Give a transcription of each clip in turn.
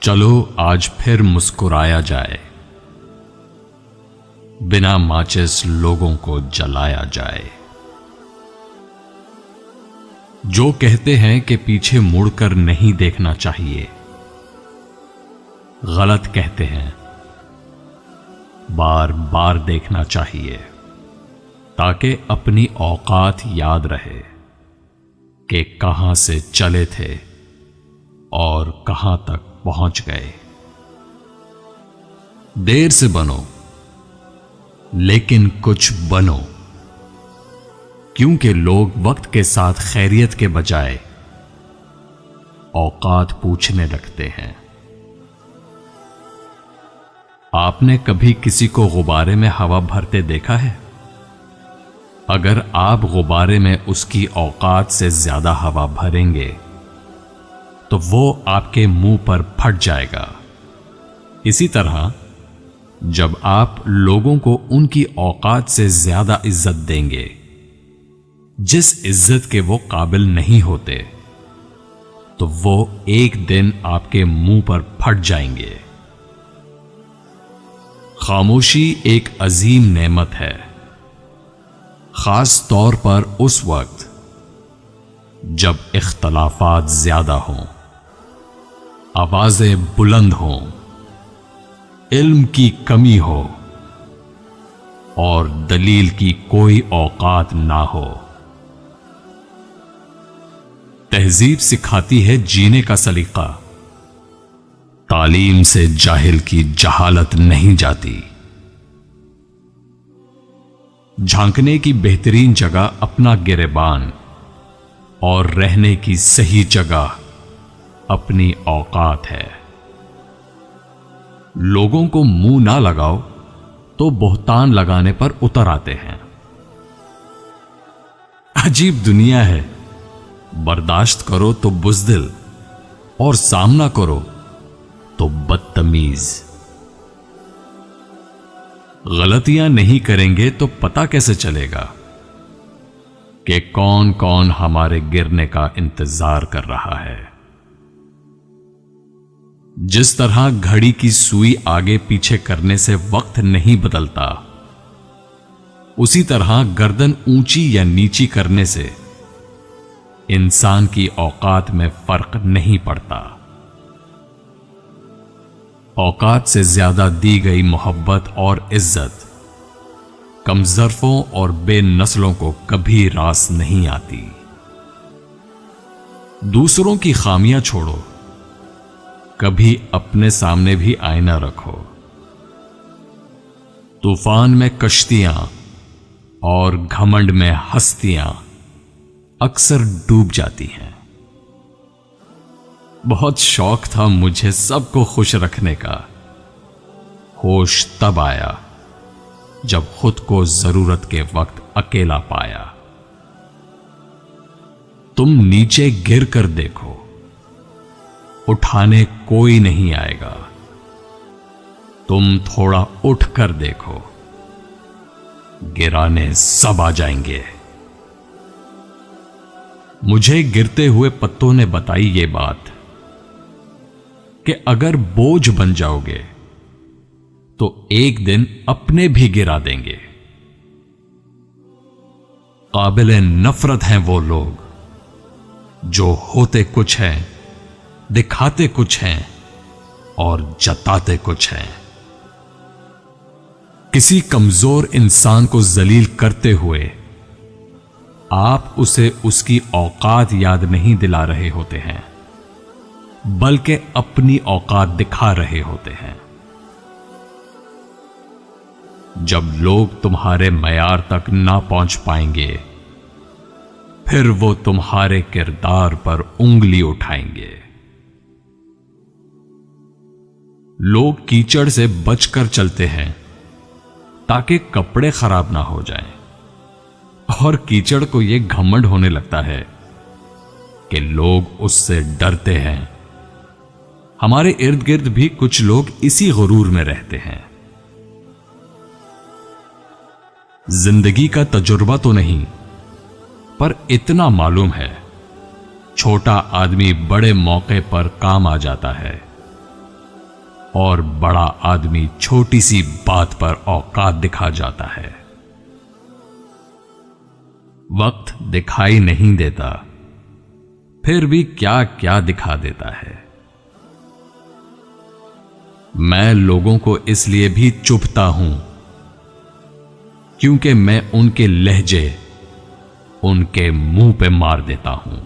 चलो आज फिर मुस्कुराया जाए, बिना माचिस लोगों को जलाया जाए। जो कहते हैं कि पीछे मुड़कर नहीं देखना चाहिए, गलत कहते हैं। बार बार देखना चाहिए ताकि अपनी औकात याद रहे कि कहां से चले थे और कहां तक पहुंच गए। देर से बनो लेकिन कुछ बनो, क्योंकि लोग वक्त के साथ खैरियत के बजाय औकात पूछने लगते हैं। आपने कभी किसी को गुब्बारे में हवा भरते देखा है? अगर आप गुब्बारे में उसकी औकात से ज्यादा हवा भरेंगे तो वो आपके मुंह पर फट जाएगा। इसी तरह जब आप लोगों को उनकी औकात से ज्यादा इज्जत देंगे, जिस इज्जत के वो काबिल नहीं होते, तो वो एक दिन आपके मुंह पर फट जाएंगे। खामोशी एक अजीम नेमत है, खास तौर पर उस वक्त जब इख्तलाफात ज्यादा हों, आवाजें बुलंद हों, इल्म की कमी हो और दलील की कोई औकात ना हो। तहजीब सिखाती है जीने का सलीका, तालीम से जाहिल की जहालत नहीं जाती। झांकने की बेहतरीन जगह अपना गिरेबान और रहने की सही जगह अपनी औकात है। लोगों को मुंह ना लगाओ तो बोहतान लगाने पर उतर आते हैं। अजीब दुनिया है, बर्दाश्त करो तो बुज़दिल और सामना करो तो बदतमीज। गलतियां नहीं करेंगे तो पता कैसे चलेगा कि कौन कौन हमारे गिरने का इंतजार कर रहा है। जिस तरह घड़ी की सुई आगे पीछे करने से वक्त नहीं बदलता, उसी तरह गर्दन ऊंची या नीची करने से इंसान की औकात में फर्क नहीं पड़ता। औकात से ज्यादा दी गई मोहब्बत और इज्जत कमजरफों और बेनस्लों को कभी रास नहीं आती। दूसरों की खामियां छोड़ो, कभी अपने सामने भी आईना रखो। तूफान में कश्तियां और घमंड में हस्तियां अक्सर डूब जाती हैं। बहुत शौक था मुझे सबको खुश रखने का, होश तब आया जब खुद को जरूरत के वक्त अकेला पाया। तुम नीचे गिर कर देखो, उठाने कोई नहीं आएगा। तुम थोड़ा उठ कर देखो, गिराने सब आ जाएंगे। मुझे गिरते हुए पत्तों ने बताई ये बात कि अगर बोझ बन जाओगे तो एक दिन अपने भी गिरा देंगे। काबिले नफरत हैं वो लोग जो होते कुछ हैं, दिखाते कुछ हैं और जताते कुछ हैं। किसी कमजोर इंसान को जलील करते हुए आप उसे उसकी औकात याद नहीं दिला रहे होते हैं, बल्कि अपनी औकात दिखा रहे होते हैं। जब लोग तुम्हारे मयार तक ना पहुंच पाएंगे, फिर वो तुम्हारे किरदार पर उंगली उठाएंगे। लोग कीचड़ से बचकर चलते हैं ताकि कपड़े खराब ना हो जाएं, और कीचड़ को यह घमंड होने लगता है कि लोग उससे डरते हैं। हमारे इर्द गिर्द भी कुछ लोग इसी गुरूर में रहते हैं। जिंदगी का तजुर्बा तो नहीं, पर इतना मालूम है, छोटा आदमी बड़े मौके पर काम आ जाता है और बड़ा आदमी छोटी सी बात पर औकात दिखा जाता है। वक्त दिखाई नहीं देता, फिर भी क्या क्या दिखा देता है। मैं लोगों को इसलिए भी चुभता हूं क्योंकि मैं उनके लहजे उनके मुंह पे मार देता हूं।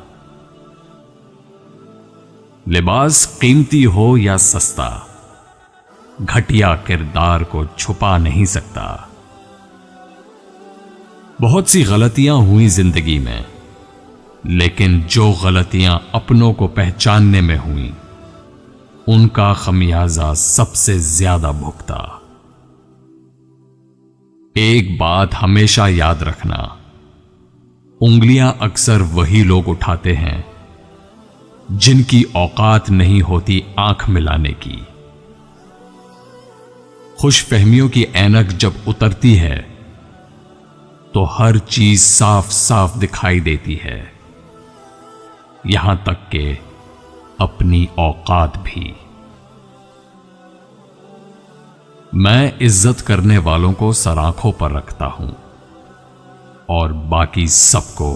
लिबास कीमती हो या सस्ता, घटिया किरदार को छुपा नहीं सकता। बहुत सी गलतियां हुई जिंदगी में, लेकिन जो गलतियां अपनों को पहचानने में हुई, उनका खमियाजा सबसे ज्यादा भुगता। एक बात हमेशा याद रखना, उंगलियां अक्सर वही लोग उठाते हैं जिनकी औकात नहीं होती आंख मिलाने की। खुशफहमियों की ऐनक जब उतरती है तो हर चीज साफ साफ दिखाई देती है, यहां तक कि अपनी औकात भी। मैं इज्जत करने वालों को सराखों पर रखता हूं और बाकी सबको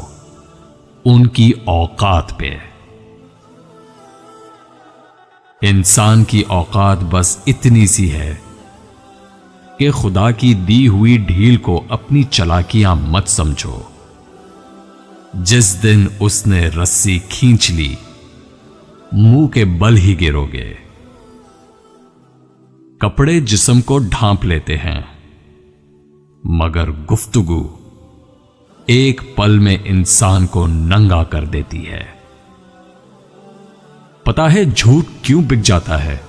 उनकी औकात पे। इंसान की औकात बस इतनी सी है कि खुदा की दी हुई ढील को अपनी चालाकियां मत समझो। जिस दिन उसने रस्सी खींच ली, मुंह के बल ही गिरोगे। कपड़े जिस्म को ढांप लेते हैं, मगर गुफ्तगू एक पल में इंसान को नंगा कर देती है। पता है झूठ क्यों बिक जाता है?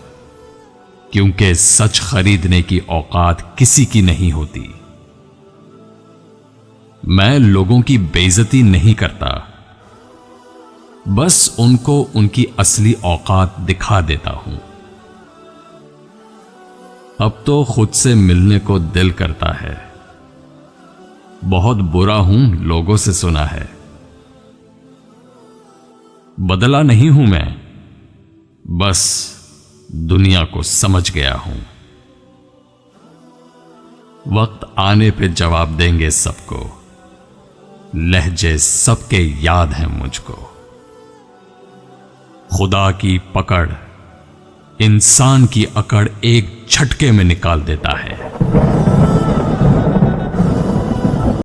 क्योंकि सच खरीदने की औकात किसी की नहीं होती। मैं लोगों की बेइज्जती नहीं करता, बस उनको उनकी असली औकात दिखा देता हूं। अब तो खुद से मिलने को दिल करता है। बहुत बुरा हूं, लोगों से सुना है। बदला नहीं हूं मैं, बस दुनिया को समझ गया हूं। वक्त आने पे जवाब देंगे सबको, लहजे सबके याद हैं मुझको। खुदा की पकड़ इंसान की अकड़ एक झटके में निकाल देता है।